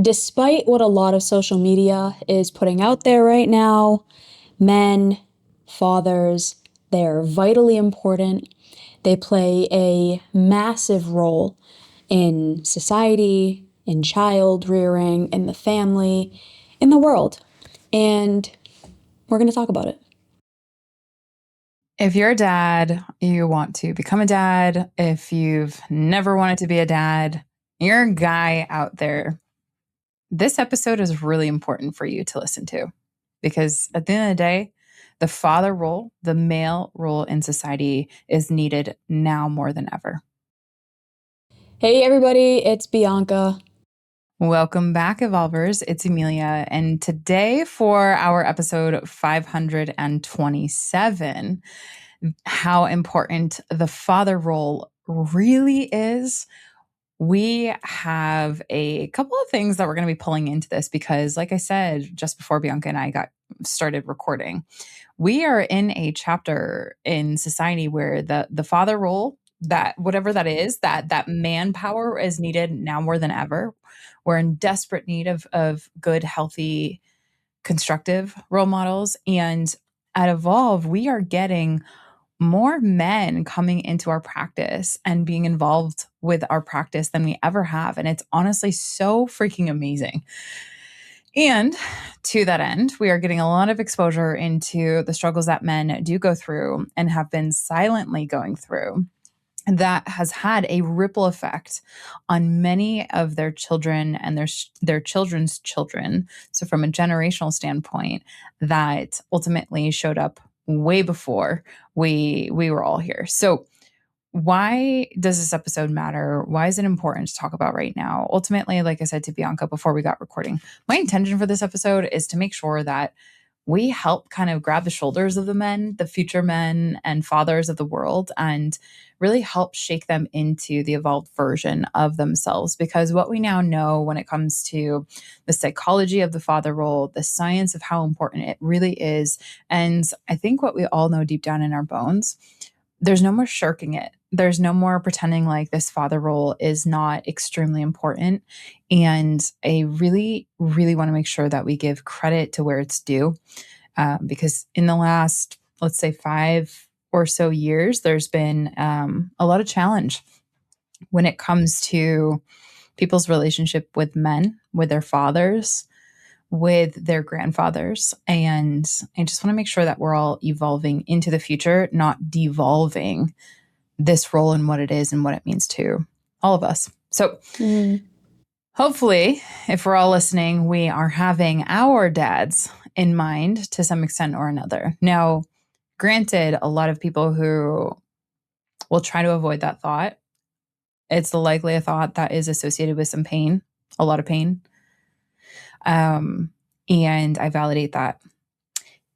Despite what a lot of social media is putting out there right now, men, fathers, they're vitally important. They play a massive role in society, in child rearing, in the family, in the world. And we're going to talk about it. If you're a dad, you want to become a dad. If you've never wanted to be a dad, you're a guy out there. This episode is really important for you to listen to because at the end of the day, the father role, the male role in society is needed now more than ever. Hey, everybody, it's Bianca. Welcome back, Evolvers. It's Amelia. And today, for our episode 527, how important the father role really is, we have a couple of things that we're going to be pulling into this because, like I said, just before Bianca and I got started recording, we are in a chapter in society where the father role, that whatever that is, that manpower is needed now more than ever. We're in desperate need of good, healthy, constructive role models. And at Evolve, we are getting more men coming into our practice and being involved with our practice than we ever have. And it's honestly so freaking amazing. And to that end, we are getting a lot of exposure into the struggles that men do go through and have been silently going through. That has had a ripple effect on many of their children and their children's children. So, from a generational standpoint, that ultimately showed up way before we were all here. So, why does this episode matter? Why is it important to talk about right now? Ultimately, like I said to Bianca before we got recording, my intention for this episode is to make sure that we help kind of grab the shoulders of the men, the future men and fathers of the world, and really help shake them into the evolved version of themselves. Because what we now know when it comes to the psychology of the father role, the science of how important it really is, and I think what we all know deep down in our bones, there's no more shirking it. There's no more pretending like this father role is not extremely important. And I really, really want to make sure that we give credit to where it's due. Because in the last, let's say, 5 or so years, there's been a lot of challenge when it comes to people's relationship with men, with their fathers, with their grandfathers. And I just want to make sure that we're all evolving into the future, not devolving this role and what it is and what it means to all of us. So hopefully, if we're all listening, we are having our dads in mind to some extent or another. Now, granted, a lot of people who will try to avoid that thought, it's likely a thought that is associated with some pain, a lot of pain. And I validate that.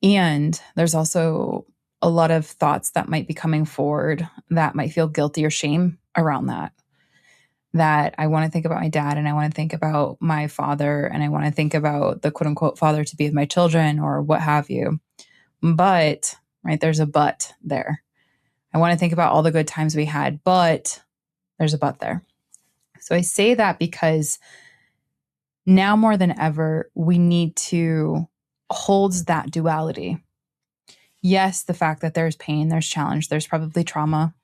And there's also a lot of thoughts that might be coming forward that might feel guilty or shame around that. That I want to think about my dad and I want to think about my father and I want to think about the quote unquote father to be of my children or what have you. But, right, there's a but there. I want to think about all the good times we had, but there's a but there. So I say that because now more than ever, we need to hold that duality. Yes, the fact that there's pain, there's challenge, there's probably trauma.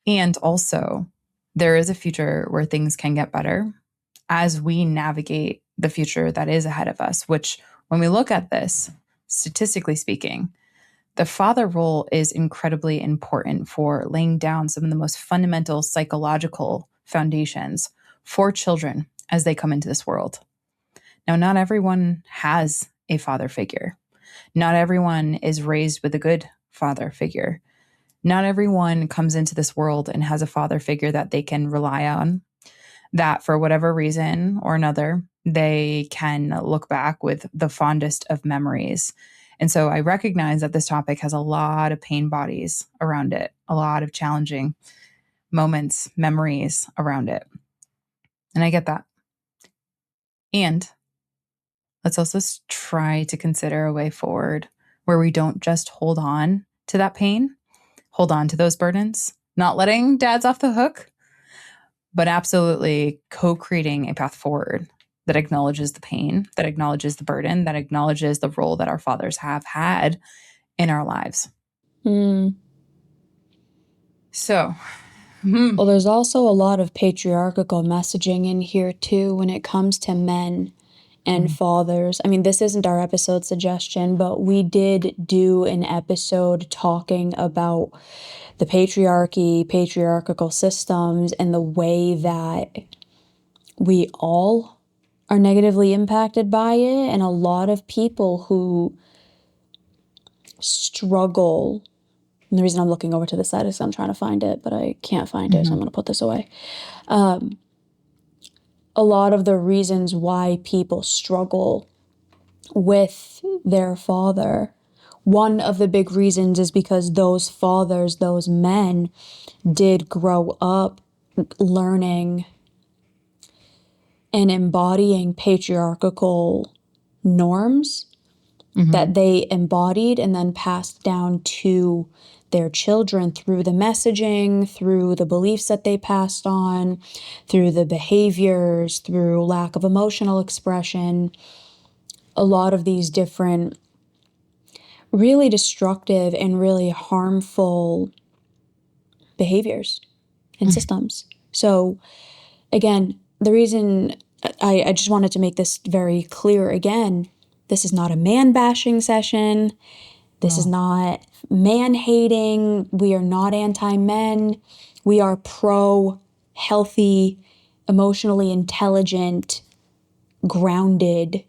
And also, there is a future where things can get better as we navigate the future that is ahead of us, which, when we look at this, statistically speaking, the father role is incredibly important for laying down some of the most fundamental psychological foundations for children as they come into this world. Now, not everyone has a father figure. Not everyone is raised with a good father figure. Not everyone comes into this world and has a father figure that they can rely on, that for whatever reason or another, they can look back with the fondest of memories. And so I recognize that this topic has a lot of pain bodies around it, a lot of challenging moments, memories around it. And I get that. And let's also try to consider a way forward where we don't just hold on to that pain, hold on to those burdens, not letting dads off the hook, but absolutely co-creating a path forward that acknowledges the pain, that acknowledges the burden, that acknowledges the role that our fathers have had in our lives. So, Well, there's also a lot of patriarchal messaging in here too when it comes to men and fathers. I mean, this isn't our episode suggestion, but we did do an episode talking about the patriarchy, patriarchal systems, and the way that we all are negatively impacted by it. And a lot of people who struggle. And the reason I'm looking over to the side is I'm trying to find it, but I can't find it, so I'm going to put this away. A lot of the reasons why people struggle with their father, one of the big reasons is because those fathers, those men, did grow up learning and embodying patriarchal norms that they embodied and then passed down to their children through the messaging, through the beliefs that they passed on, through the behaviors, through lack of emotional expression. A lot of these different really destructive and really harmful behaviors and systems. So again, the reason I just wanted to make this very clear again, this is not a man bashing session. This is not man hating. We are not anti men. We are pro healthy, emotionally intelligent, grounded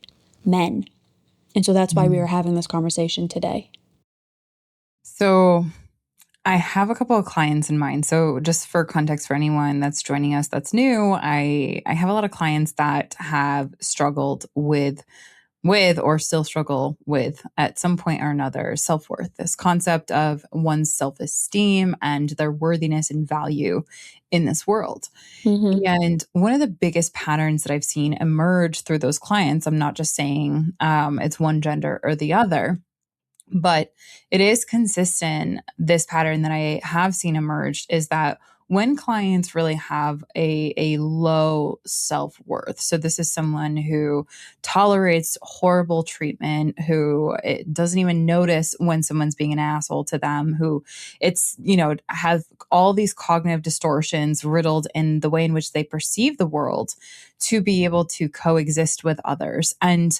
men. And so that's why we are having this conversation today. So I have a couple of clients in mind. So just for context for anyone that's joining us that's new, I have a lot of clients that have struggled with or still struggle with at some point or another self-worth, this concept of one's self-esteem and their worthiness and value in this world. And one of the biggest patterns that I've seen emerge through those clients, I'm not just saying it's one gender or the other, but it is consistent. This pattern that I have seen emerged is that when clients really have a low self-worth, so this is someone who tolerates horrible treatment, who it doesn't even notice when someone's being an asshole to them, who has all these cognitive distortions riddled in the way in which they perceive the world to be able to coexist with others. And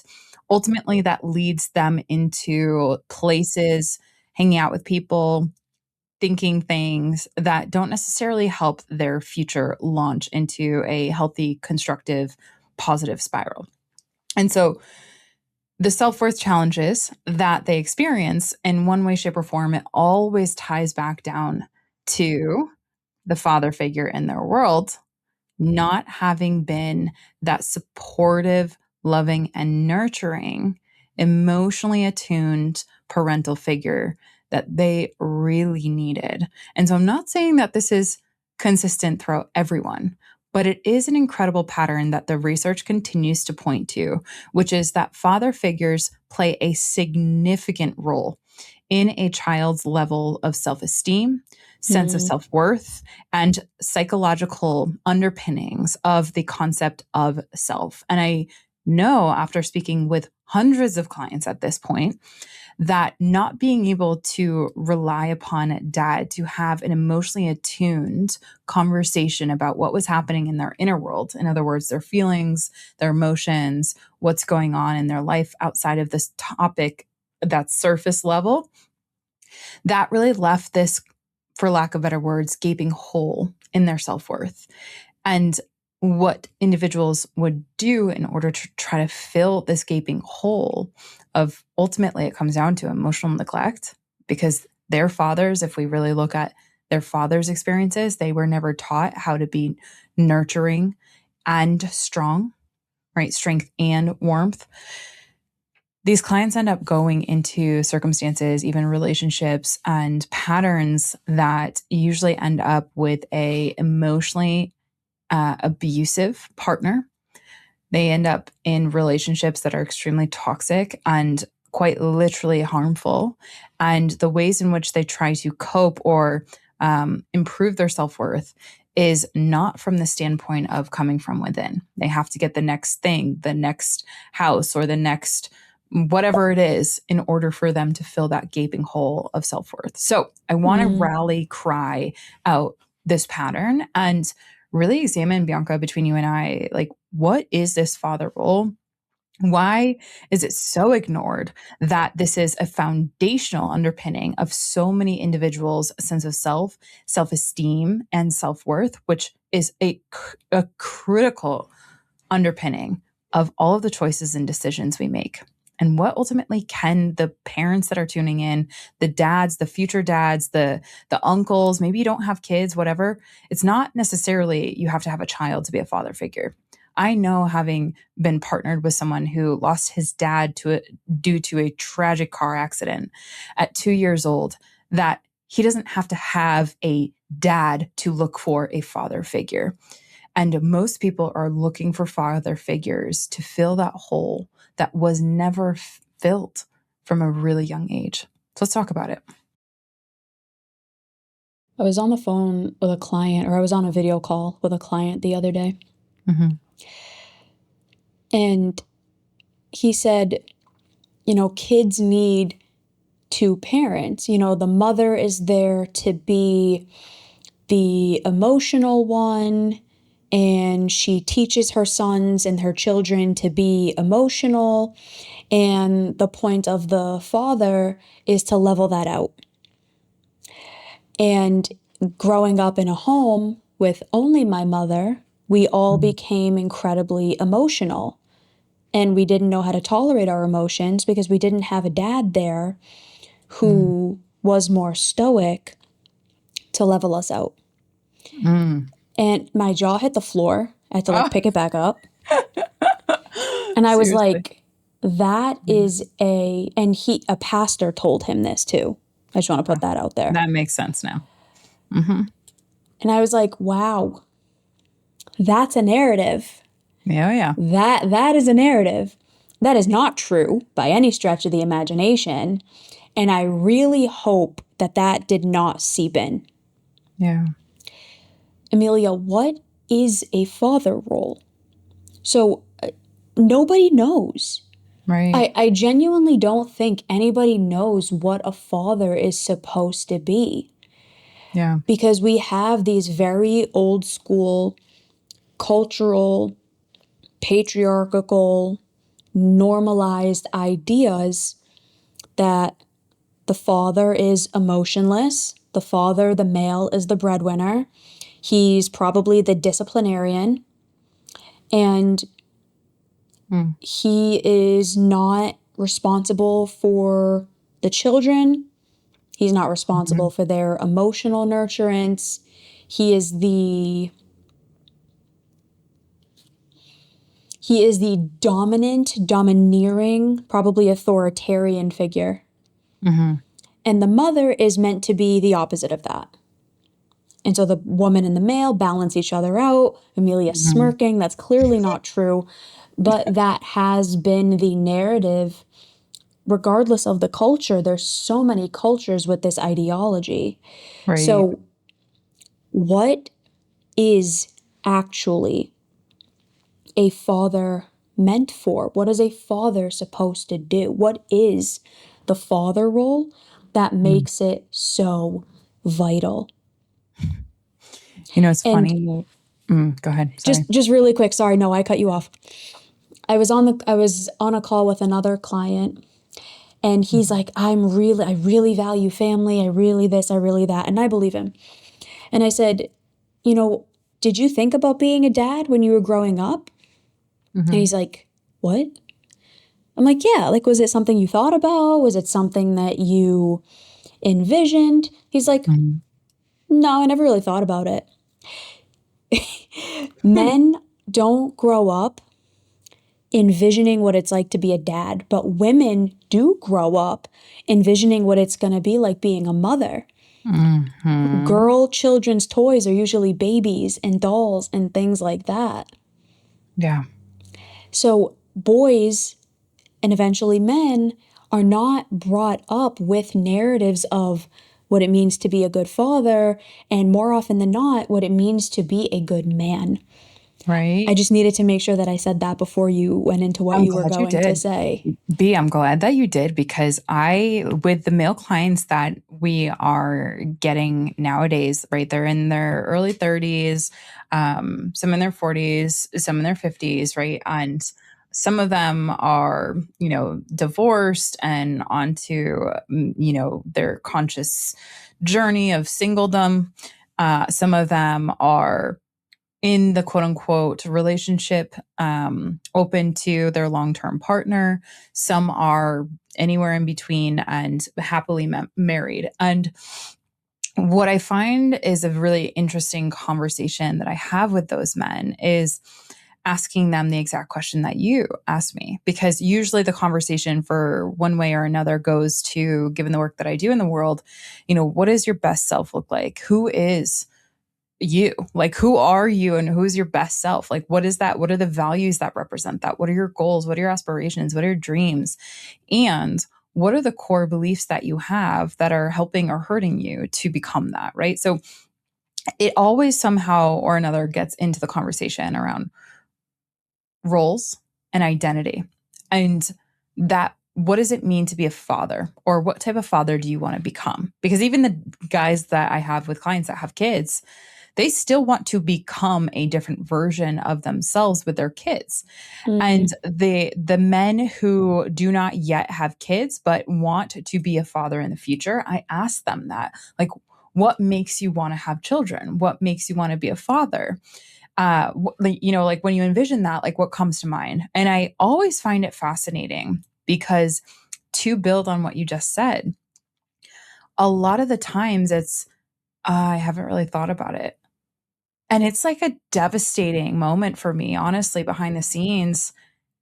ultimately, that leads them into places, hanging out with people, thinking things that don't necessarily help their future launch into a healthy, constructive, positive spiral. And so the self-worth challenges that they experience in one way, shape, or form, it always ties back down to the father figure in their world not having been that supportive, loving, and nurturing, emotionally attuned parental figure that they really needed. And so I'm not saying that this is consistent throughout everyone, but it is an incredible pattern that the research continues to point to, which is that father figures play a significant role in a child's level of self-esteem, sense of self-worth, and psychological underpinnings of the concept of self. And I know after speaking with hundreds of clients at this point that not being able to rely upon dad to have an emotionally attuned conversation about what was happening in their inner world, in other words, their feelings, their emotions, what's going on in their life outside of this topic that's surface level, that really left this, for lack of better words, gaping hole in their self-worth. And what individuals would do in order to try to fill this gaping hole of, ultimately it comes down to emotional neglect, because their fathers, if we really look at their fathers' experiences, they were never taught how to be nurturing and strong, right? Strength and warmth. These clients end up going into circumstances, even relationships and patterns that usually end up with a emotionally abusive partner. They end up in relationships that are extremely toxic and quite literally harmful. And the ways in which they try to cope or improve their self-worth is not from the standpoint of coming from within. They have to get the next thing, the next house, or the next whatever it is in order for them to fill that gaping hole of self-worth. So I want to rally cry out this pattern and really examine, Bianca, between you and I, like, what is this father role? Why is it so ignored that this is a foundational underpinning of so many individuals' sense of self, self-esteem, and self-worth, which is a critical underpinning of all of the choices and decisions we make? And what ultimately can the parents that are tuning in, the dads, the future dads, the uncles, maybe you don't have kids, whatever, it's not necessarily you have to have a child to be a father figure. I know, having been partnered with someone who lost his dad due to a tragic car accident at 2 years old, that he doesn't have to have a dad to look for a father figure. And most people are looking for father figures to fill that hole that was never filled from a really young age. So let's talk about it. I was on the phone with a client, or I was on a video call with a client the other day. And he said, kids need two parents. The mother is there to be the emotional one, and she teaches her sons and her children to be emotional. And the point of the father is to level that out. And growing up in a home with only my mother, we all became incredibly emotional. And we didn't know how to tolerate our emotions because we didn't have a dad there who was more stoic to level us out. And my jaw hit the floor. I had to pick it back up. And I was Seriously. like, that is a pastor told him this too. I just want to put that out there. That makes sense now. And I was like, wow, that's a narrative. Yeah. That is a narrative. That is not true by any stretch of the imagination. And I really hope that did not seep in. Yeah. Amelia, what is a father role? So nobody knows. Right. I genuinely don't think anybody knows what a father is supposed to be. Yeah. Because we have these very old school, cultural, patriarchal, normalized ideas that the father is emotionless. The father, the male, is the breadwinner. He's probably the disciplinarian. And he is not responsible for the children. He's not responsible for their emotional nurturance. He is the dominant, domineering, probably authoritarian figure. And the mother is meant to be the opposite of that. And so the woman and the male balance each other out. Amelia's smirking. That's clearly not true. But that has been the narrative, regardless of the culture. There's so many cultures with this ideology. Right. So what is actually a father meant for? What is a father supposed to do? What is the father role that makes it so vital? It's And funny. Go ahead. Sorry. just really quick, sorry, no, I cut you off. I was on a call with another client, and he's like, I really value family. I really this, I really that. And I believe him. And I said, did you think about being a dad when you were growing up? And he's like, what? I'm like, yeah, like, was it something you thought about? Was it something that you envisioned? He's like, no, I never really thought about it. Men don't grow up envisioning what it's like to be a dad, but women do grow up envisioning what it's going to be like being a mother. Girl children's toys are usually babies and dolls and things like that. Yeah. So boys and eventually men are not brought up with narratives of what it means to be a good father, and more often than not, what it means to be a good man. I Right. just needed to make sure that I said that before you went into what I'm you were glad you going to did. say. I'm glad that you did because with the male clients that we are getting nowadays, right? They're in their early 30s, some in their 40s, some in their 50s, right? And some of them are, divorced and onto, their conscious journey of singledom. Some of them are in the quote unquote relationship, open to their long term partner. Some are anywhere in between and happily married. And what I find is a really interesting conversation that I have with those men is asking them the exact question that you asked me. Because usually the conversation for one way or another goes to, given the work that I do in the world, what does your best self look like? Who is you? Like, who are you and who's your best self? Like, what is that? What are the values that represent that? What are your goals? What are your aspirations? What are your dreams? And what are the core beliefs that you have that are helping or hurting you to become that? Right. So it always somehow or another gets into the conversation around roles and identity. And that, what does it mean to be a father, or what type of father do you want to become? Because even the guys that I have with clients that have kids, they still want to become a different version of themselves with their kids. And Mm, the men who do not yet have kids but want to be a father in the future, I ask them that, like, what makes you want to have children? What makes you want to be a father? Like when you envision that, like, what comes to mind? And I always find it fascinating because, to build on what you just said, a lot of the times it's, I haven't really thought about it. And it's like a devastating moment for me, honestly, behind the scenes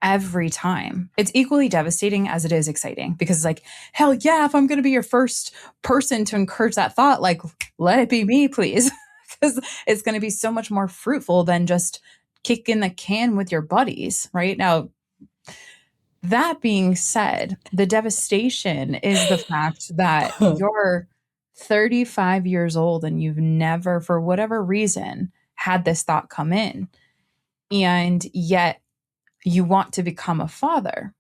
every time. It's equally devastating as it is exciting because it's like, hell yeah, if I'm going to be your first person to encourage that thought, like, let it be me, please. Because it's going to be so much more fruitful than just kicking the can with your buddies, right? Now, that being said, the devastation is the fact that you're 35 years old and you've never, for whatever reason, had this thought come in. And yet you want to become a father.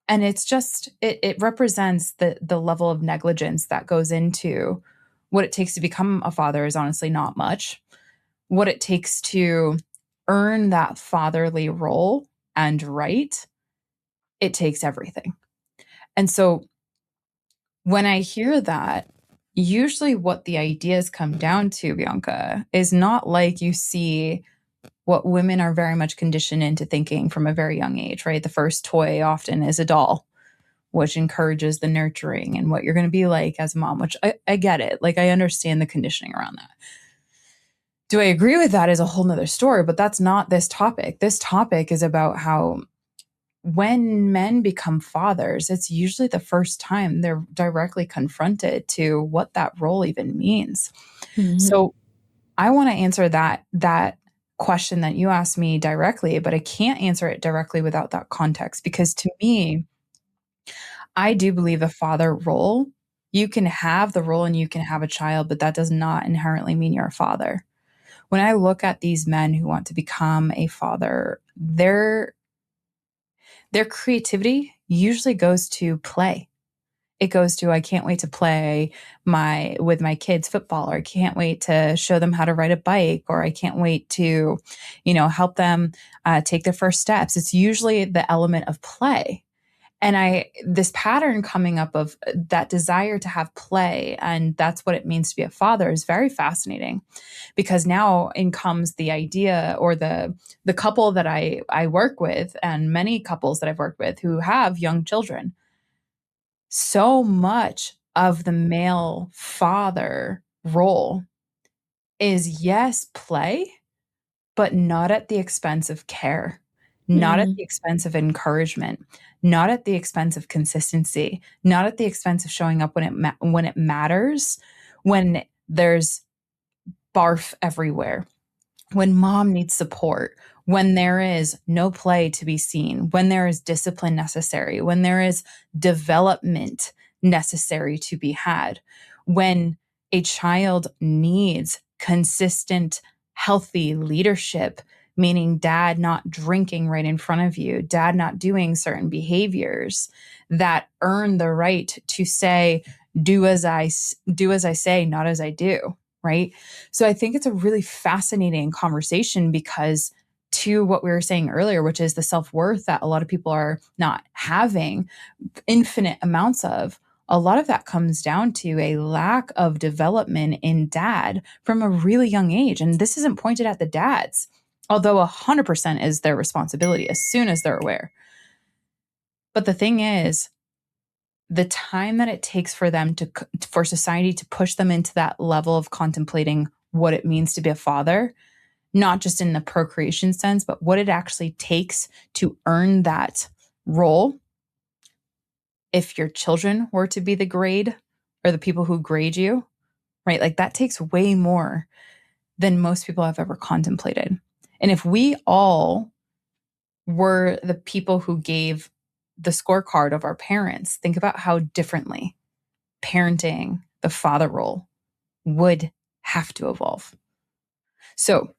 And it's just, it represents the level of negligence that goes into what it takes to become a father is honestly not much. What it takes to earn that fatherly role and right, it takes everything. And so when I hear that, usually what the ideas come down to, Bianca, is not like you see what women are very much conditioned into thinking from a very young age, right? The first toy often is a doll, which encourages the nurturing and what you're going to be like as a mom, which I get it. Like, I understand the conditioning around that. Do I agree with that is a whole nother story, but that's not this topic. This topic is about how when men become fathers, it's usually the first time they're directly confronted to what that role even means. mhm, So I want to answer that question that you asked me directly, but I can't answer it directly without that context because to me, I do believe the father role, you can have the role and you can have a child, but that does not inherently mean you're a father. When I look at these men who want to become a father, their creativity usually goes to play. It goes to, I can't wait to play my with my kids football, or I can't wait to show them how to ride a bike, or I can't wait to, help them take their first steps. It's usually the element of play. And this pattern coming up of that desire to have play, and that's what it means to be a father, is very fascinating because now in comes the idea, or the couple that I work with, and many couples that I've worked with who have young children. So much of the male father role is, yes, play, but not at the expense of care, not at mm, the expense of encouragement, not at the expense of consistency, not at the expense of showing up when it matters, when there's barf everywhere, when mom needs support, when there is no play to be seen, when there is discipline necessary, when there is development necessary to be had, When a child needs consistent, healthy leadership, meaning dad not drinking right in front of you, dad not doing certain behaviors that earn the right to say, do as I say, not as I do, right? So I think it's a really fascinating conversation because to what we were saying earlier, which is the self-worth that a lot of people are not having infinite amounts of, a lot of that comes down to a lack of development in dad from a really young age. And this isn't pointed at the dads, although 100% is their responsibility as soon as they're aware. But the thing is, the time that it takes for them for society to push them into that level of contemplating what it means to be a father, not just in the procreation sense, but what it actually takes to earn that role. If your children were to be the grade or the people who grade you, right? Like that takes way more than most people have ever contemplated. And if we all were the people who gave the scorecard of our parents, think about how differently parenting, the father role, would have to evolve. So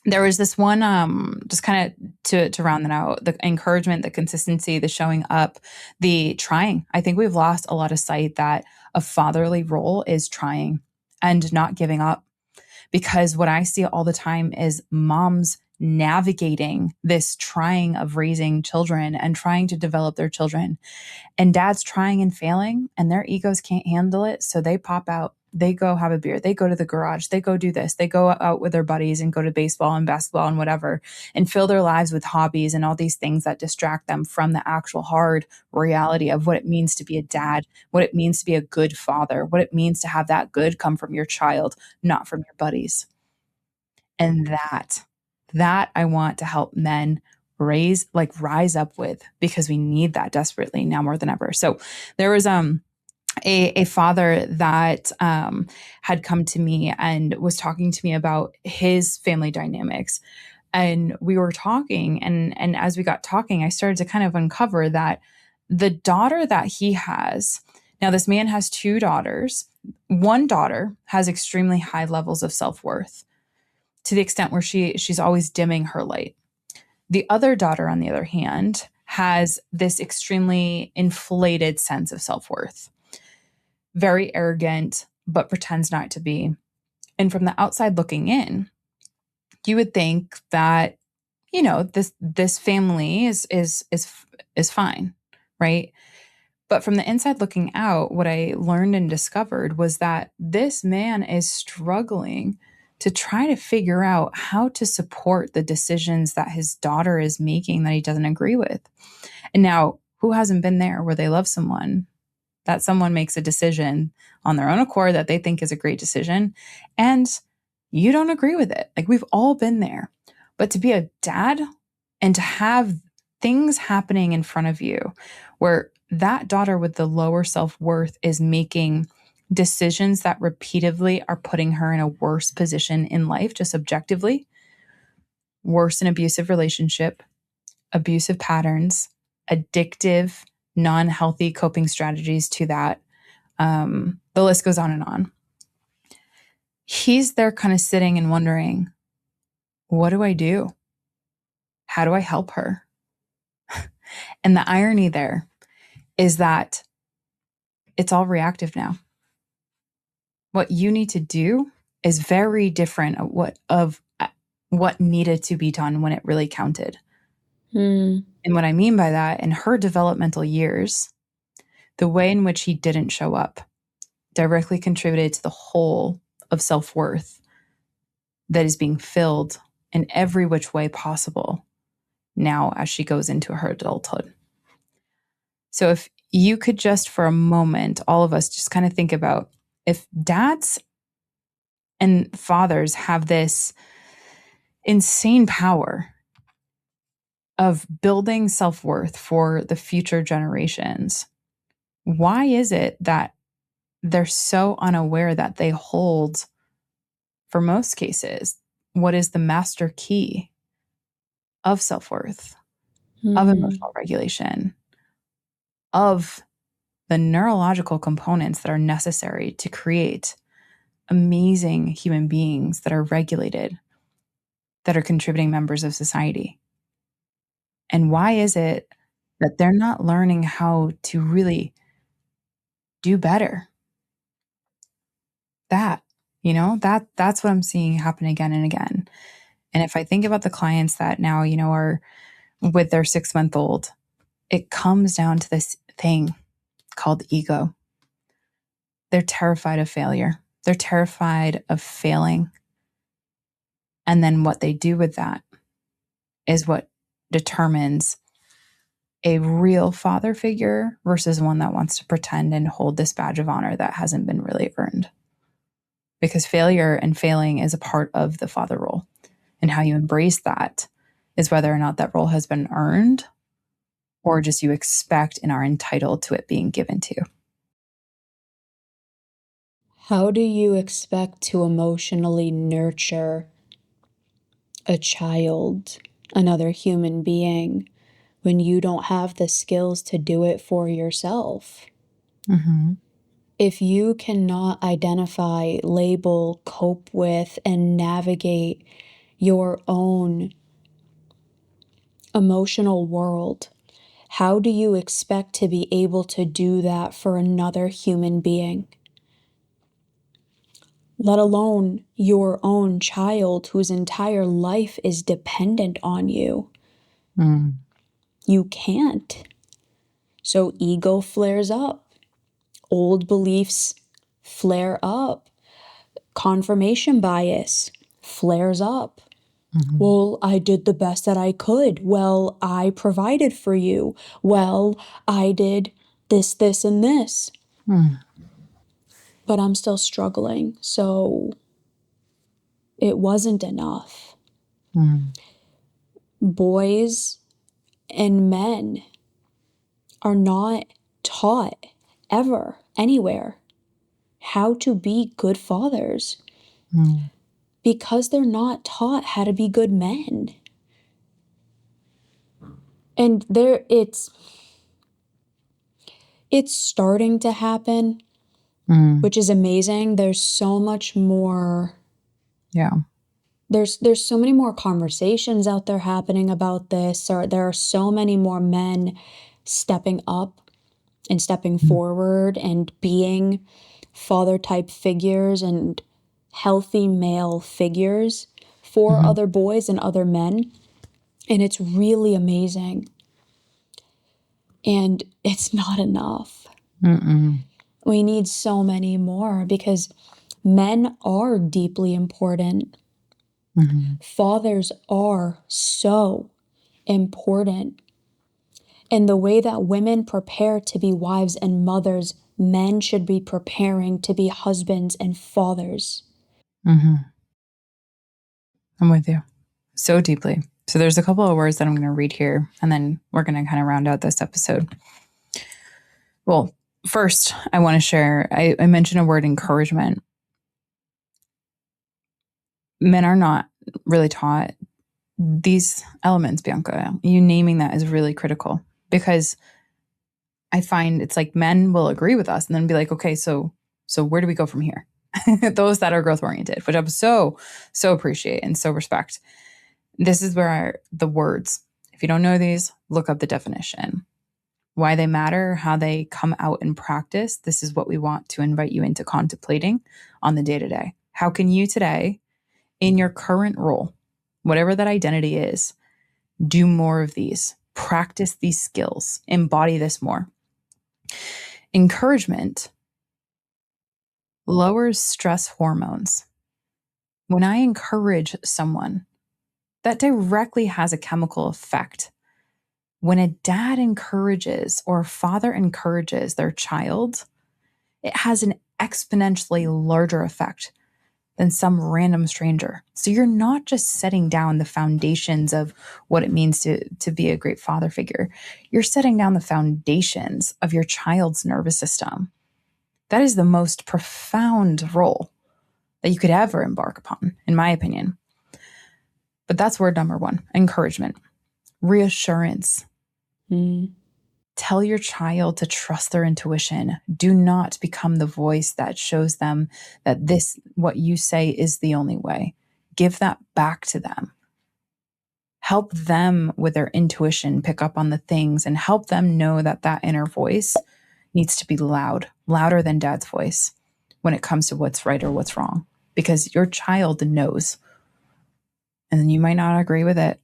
there was this one, just kind of to round that out, the encouragement, the consistency, the showing up, the trying. I think we've lost a lot of sight that a fatherly role is trying and not giving up. Because what I see all the time is moms navigating this trying of raising children and trying to develop their children, and dads trying and failing, and their egos can't handle it. So they pop out, they go have a beer, they go to the garage, they go do this, they go out with their buddies and go to baseball and basketball and whatever, and fill their lives with hobbies and all these things that distract them from the actual hard reality of what it means to be a dad, what it means to be a good father, what it means to have that good come from your child, not from your buddies. And that I want to help men rise up with, because we need that desperately now more than ever. So there was a father that had come to me and was talking to me about his family dynamics. And we were talking, and as we got talking, I started to kind of uncover that the daughter that he has, now this man has two daughters. One daughter has extremely high levels of self-worth to the extent where she's always dimming her light. The other daughter, on the other hand, has this extremely inflated sense of self-worth. Very arrogant, but pretends not to be. And from the outside looking in, you would think that, this family is fine, right? But from the inside looking out, what I learned and discovered was that this man is struggling to try to figure out how to support the decisions that his daughter is making that he doesn't agree with. And now, who hasn't been there where they love someone, that someone makes a decision on their own accord that they think is a great decision, and you don't agree with it? Like, we've all been there. But to be a dad and to have things happening in front of you where that daughter with the lower self-worth is making decisions that repeatedly are putting her in a worse position in life, just objectively, worse in abusive relationship, abusive patterns, addictive, non-healthy coping strategies to that. The list goes on and on. He's there kind of sitting and wondering, what do I do? How do I help her? And the irony there is that it's all reactive now. What you need to do is very different of what needed to be done when it really counted. And what I mean by that, in her developmental years, the way in which he didn't show up directly contributed to the hole of self-worth that is being filled in every which way possible now as she goes into her adulthood. So if you could just for a moment, all of us just kind of think about, if dads and fathers have this insane power of building self-worth for the future generations, why is it that they're so unaware that they hold, for most cases, what is the master key of self-worth, of emotional regulation, of the neurological components that are necessary to create amazing human beings that are regulated, that are contributing members of society. And why is it that they're not learning how to really do better? That's what I'm seeing happen again and again. And if I think about the clients that now, are with their 6-month-old, it comes down to this thing called ego. They're terrified of failure. They're terrified of failing. And then what they do with that is what determines a real father figure versus one that wants to pretend and hold this badge of honor that hasn't been really earned. Because failure and failing is a part of the father role. And how you embrace that is whether or not that role has been earned or just you expect and are entitled to it being given to you. How do you expect to emotionally nurture a child, another human being, when you don't have the skills to do it for yourself? Mm-hmm. If you cannot identify, label, cope with, and navigate your own emotional world, how do you expect to be able to do that for another human being? Let alone your own child whose entire life is dependent on you. Mm. You can't. So ego flares up. Old beliefs flare up. Confirmation bias flares up. Mm-hmm. Well, I did the best that I could. Well, I provided for you. Well, I did this, this, and this. Mm. But I'm still struggling. So it wasn't enough. Mm. Boys and men are not taught ever, anywhere, how to be good fathers Mm. because they're not taught how to be good men. And it's starting to happen, Mm. which is amazing. There's so much more. Yeah. There's so many more conversations out there happening about this, or there are so many more men stepping up and stepping Mm. forward and being father type figures and healthy male figures for Mm-hmm. other boys and other men. And it's really amazing. And it's not enough. Mm-mm. We need so many more because men are deeply important. Mm-hmm. Fathers are so important. And the way that women prepare to be wives and mothers, men should be preparing to be husbands and fathers. Mm-hmm. I'm with you so deeply. So there's a couple of words that I'm going to read here, and then we're going to kind of round out this episode. Well, first, I want to share, I mentioned a word, encouragement. Men are not really taught these elements, Bianca. You naming that is really critical because I find it's like men will agree with us and then be like, okay, so where do we go from here? Those that are growth oriented, which I'm so appreciate and so respect. This is where the words, if you don't know these, look up the definition. Why they matter, how they come out in practice. This is what we want to invite you into contemplating on the day to day. How can you today, in your current role, whatever that identity is, do more of these, practice these skills, embody this more? Encouragement lowers stress hormones. When I encourage someone, that directly has a chemical effect. When a dad encourages or a father encourages their child, it has an exponentially larger effect than some random stranger. So you're not just setting down the foundations of what it means to be a great father figure. You're setting down the foundations of your child's nervous system. That is the most profound role that you could ever embark upon, in my opinion. But that's word number one, encouragement, reassurance. Mm. Tell your child to trust their intuition. Do not become the voice that shows them that this, what you say, is the only way. Give that back to them. Help them with their intuition pick up on the things and help them know that that inner voice needs to be loud, louder than dad's voice when it comes to what's right or what's wrong, because your child knows. And you might not agree with it,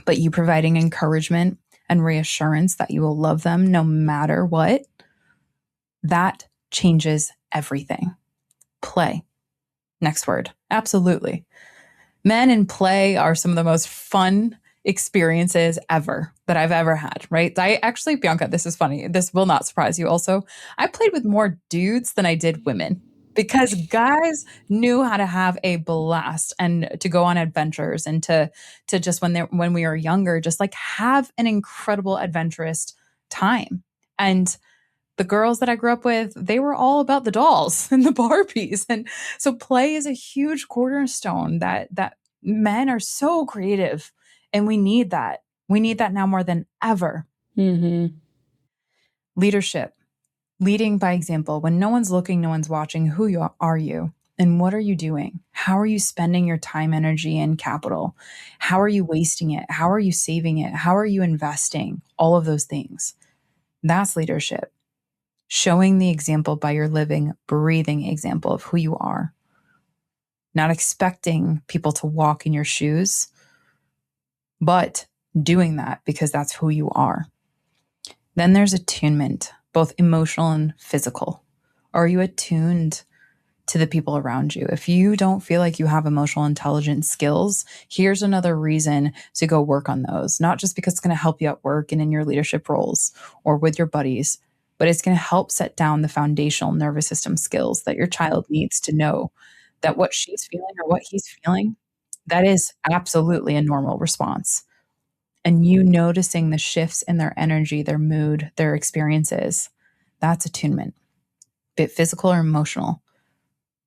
but you providing encouragement and reassurance that you will love them no matter what, that changes everything. Play. Next word. Absolutely. Men in play are some of the most fun experiences ever that I've ever had, right? I actually, Bianca, this is funny. This will not surprise you also. I played with more dudes than I did women because guys knew how to have a blast and to go on adventures and to just when we were younger, just like have an incredible adventurous time. And the girls that I grew up with, they were all about the dolls and the Barbies. And so play is a huge cornerstone that men are so creative, and we need that. We need that now more than ever. Mm-hmm. Leadership, leading by example. When no one's looking, no one's watching, are you? And what are you doing? How are you spending your time, energy, and capital? How are you wasting it? How are you saving it? How are you investing? All of those things. That's leadership. Showing the example by your living, breathing example of who you are. Not expecting people to walk in your shoes, but doing that because that's who you are. Then there's attunement, both emotional and physical. Are you attuned to the people around you? If you don't feel like you have emotional intelligence skills, here's another reason to go work on those. Not just because it's going to help you at work and in your leadership roles or with your buddies, but it's going to help set down the foundational nervous system skills that your child needs to know that what she's feeling or what he's feeling, that is absolutely a normal response. And you noticing the shifts in their energy, their mood, their experiences, that's attunement, be it physical or emotional.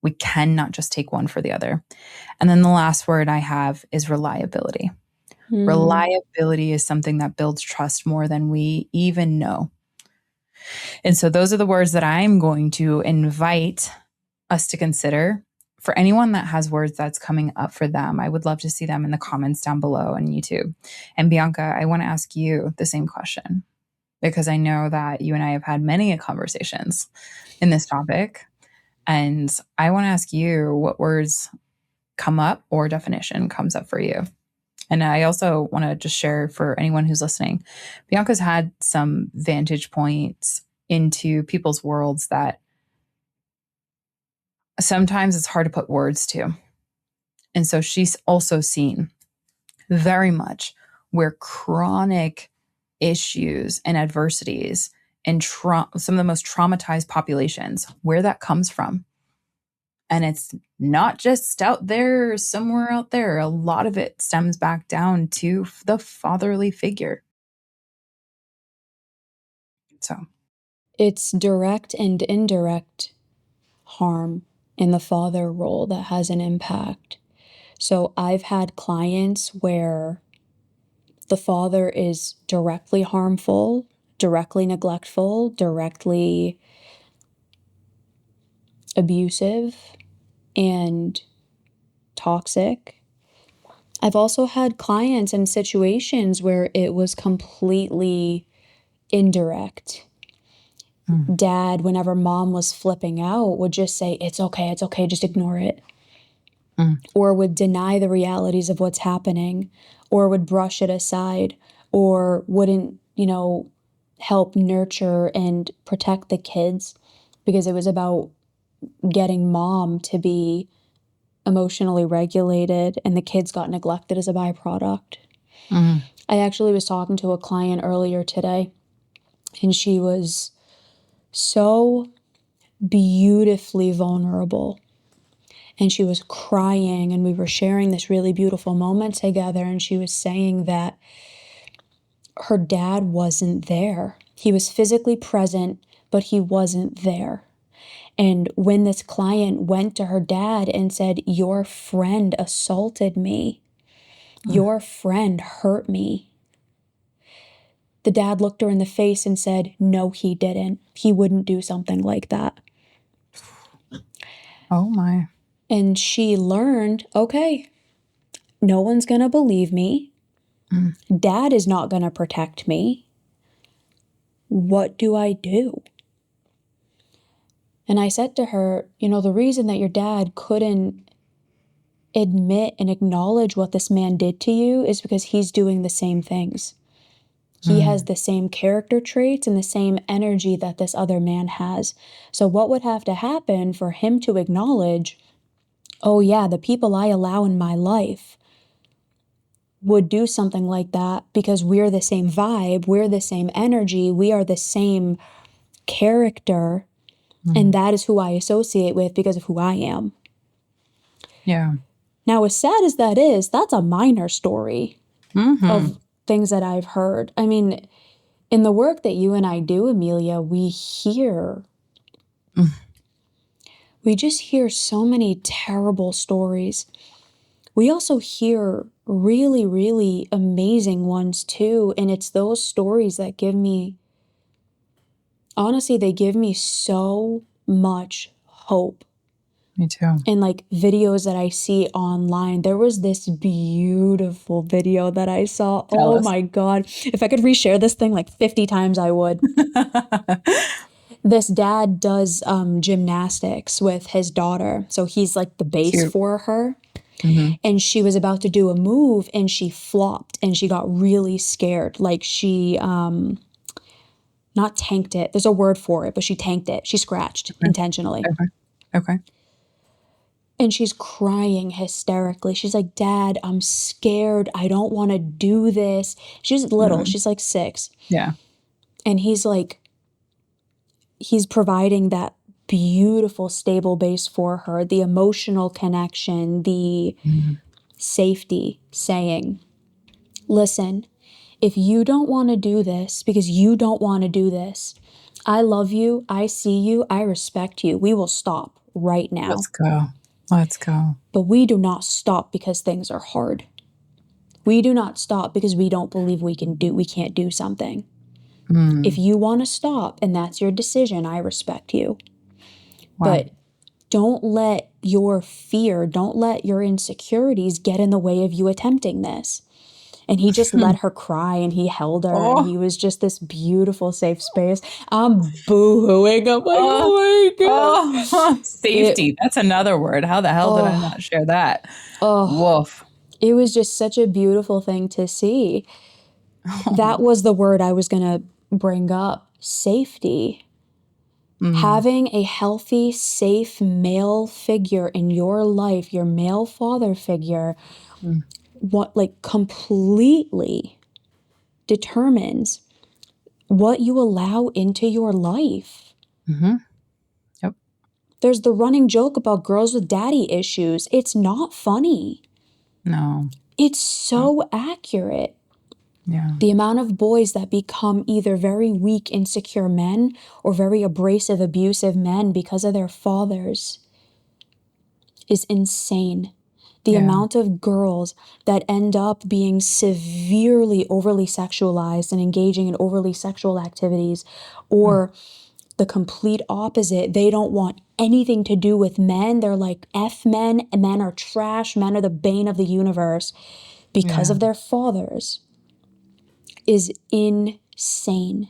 We cannot just take one for the other. And then the last word I have is reliability. Mm-hmm. Reliability is something that builds trust more than we even know. And so those are the words that I'm going to invite us to consider. For anyone that has words that's coming up for them, I would love to see them in the comments down below on YouTube. And Bianca, I want to ask you the same question because I know that you and I have had many conversations in this topic. And I want to ask you what words come up or definition comes up for you. And I also want to just share for anyone who's listening, Bianca's had some vantage points into people's worlds that sometimes it's hard to put words to. And so she's also seen very much where chronic issues and adversities and some of the most traumatized populations, where that comes from. And it's not just out there, somewhere out there. A lot of it stems back down to the fatherly figure. So It's direct and indirect harm in the father role that has an impact. So I've had clients where the father is directly harmful, directly neglectful, directly abusive, and toxic. I've also had clients in situations where it was completely indirect. Dad, whenever mom was flipping out, would just say, it's okay, just ignore it. Or would deny the realities of what's happening, or would brush it aside, or wouldn't, help nurture and protect the kids because it was about getting mom to be emotionally regulated and the kids got neglected as a byproduct. I actually was talking to a client earlier today, and she was so beautifully vulnerable. And she was crying, and we were sharing this really beautiful moment together. And she was saying that her dad wasn't there. He was physically present, but he wasn't there. And when this client went to her dad and said, your friend assaulted me, your friend hurt me, The dad looked her in the face and said, no, he didn't. He wouldn't do something like that. Oh my. And she learned, okay, no one's going to believe me. Dad is not going to protect me. What do I do? And I said to her, the reason that your dad couldn't admit and acknowledge what this man did to you is because he's doing the same things. He has the same character traits and the same energy that this other man has. So what would have to happen for him to acknowledge, oh yeah, the people I allow in my life would do something like that because we're the same vibe, we're the same energy, we are the same character, and that is who I associate with because of who I am. Yeah. Now, as sad as that is, that's a minor story of things that I've heard. I mean, in the work that you and I do, Amelia, we just hear so many terrible stories. We also hear really, really amazing ones too. And it's those stories that honestly, they give me so much hope. Me too. And like videos that I see online, there was this beautiful video that I saw. Tell Oh us. my God. If I could reshare this thing like 50 times, I would. This dad does gymnastics with his daughter. So he's like the base Cute. for her. And she was about to do a move and she flopped and she got really scared. Like she, not tanked it. There's a word for it, but she tanked it. She scratched intentionally. Okay. And she's crying hysterically. She's like, Dad, I'm scared. I don't want to do this. She's little. She's like 6. Yeah. And he's providing that beautiful, stable base for her, the emotional connection, the safety, saying, listen, if you don't want to do this because you don't want to do this, I love you. I see you. I respect you. We will stop right now. Let's go. Let's go. But we do not stop because things are hard. We do not stop because we don't believe we can't do something. If you want to stop and that's your decision, I respect you. Wow. But don't let your fear, don't let your insecurities get in the way of you attempting this. And he just let her cry and he held her and he was just this beautiful safe space. I'm boo-hooing. I'm like, oh my God. Safety. That's another word. How the hell did I not share that? Woof. It was just such a beautiful thing to see. That was the word I was going to bring up. Safety. Having a healthy, safe male figure in your life, your male father figure, completely determines what you allow into your life. Yep. There's the running joke about girls with daddy issues. It's not funny. No. It's so accurate. Yeah. The amount of boys that become either very weak, insecure men or very abrasive, abusive men because of their fathers is insane. The amount of girls that end up being severely overly sexualized and engaging in overly sexual activities, or the complete opposite. They don't want anything to do with men. They're like, F men, and men are trash, men are the bane of the universe because of their fathers, is insane.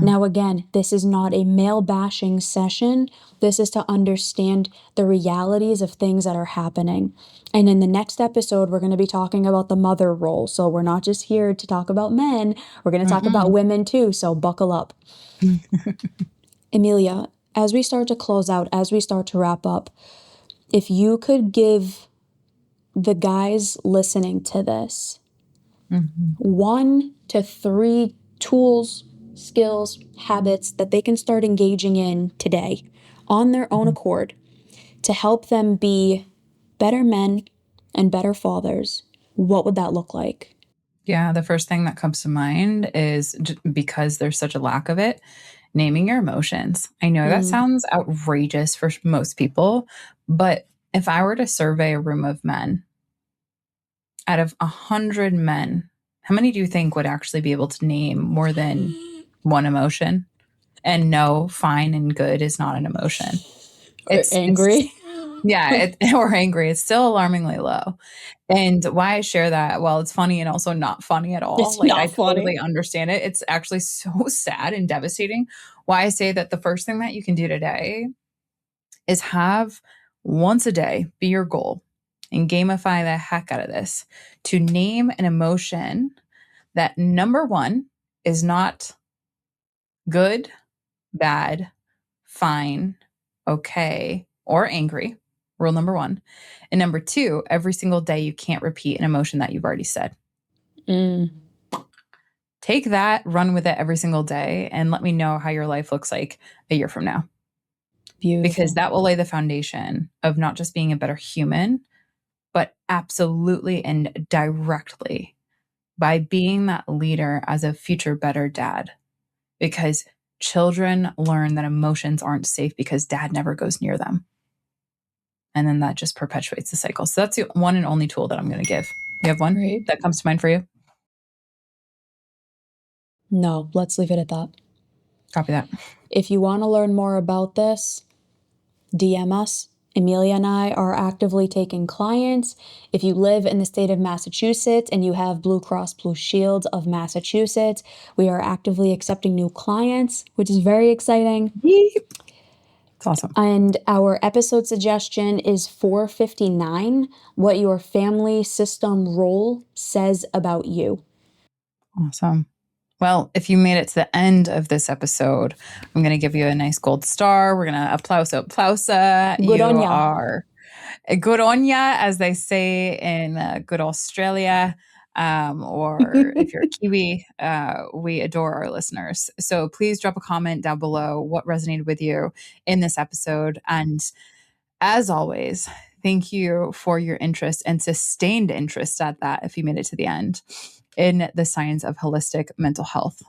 Now, again, this is not a male bashing session. This is to understand the realities of things that are happening. And in the next episode, we're going to be talking about the mother role. So we're not just here to talk about men. We're going to talk about women too. So buckle up. Amelia, as we start to close out, as we start to wrap up, if you could give the guys listening to this 1 to 3 tools, skills, habits that they can start engaging in today on their own accord to help them be better men and better fathers, what would that look like? Yeah, the first thing that comes to mind is because there's such a lack of it, naming your emotions. I know that sounds outrageous for most people, but if I were to survey a room of men, out of 100 men, How many do you think would actually be able to name more than one emotion? And no, fine and good is not an emotion. Or angry. Or angry. It's still alarmingly low. And why I share that, well, it's funny and also not funny at all. It's Like, I not funny. totally understand it. It's actually so sad and devastating. Why I say that the first thing that you can do today is have once a day be your goal and gamify the heck out of this to name an emotion that, number one, is not good, bad, fine, okay, or angry. Rule number one. And number two, every single day you can't repeat an emotion that you've already said. Take that, run with it every single day, and let me know how your life looks like a year from now. Beautiful. Because that will lay the foundation of not just being a better human, but absolutely and directly by being that leader as a future better dad. Because children learn that emotions aren't safe because dad never goes near them. And then that just perpetuates the cycle. So that's the one and only tool that I'm going to give. You have one Great. that comes to mind for you? No, let's leave it at that. Copy that. If you want to learn more about this, DM us. Amelia and I are actively taking clients. If you live in the state of Massachusetts and you have Blue Cross Blue Shield of Massachusetts, we are actively accepting new clients, which is very exciting. It's awesome. And our episode suggestion is 459, What Your Family System Role Says About You. Awesome. Well, if you made it to the end of this episode, I'm going to give you a nice gold star. We're going to applausa. Good You on ya. are good on ya, as they say in good Australia. Or if you're a Kiwi, we adore our listeners. So please drop a comment down below what resonated with you in this episode. And as always, thank you for your interest and sustained interest at that, if you made it to the end, in the science of holistic mental health.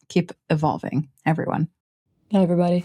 Keep evolving, everyone. Bye, everybody.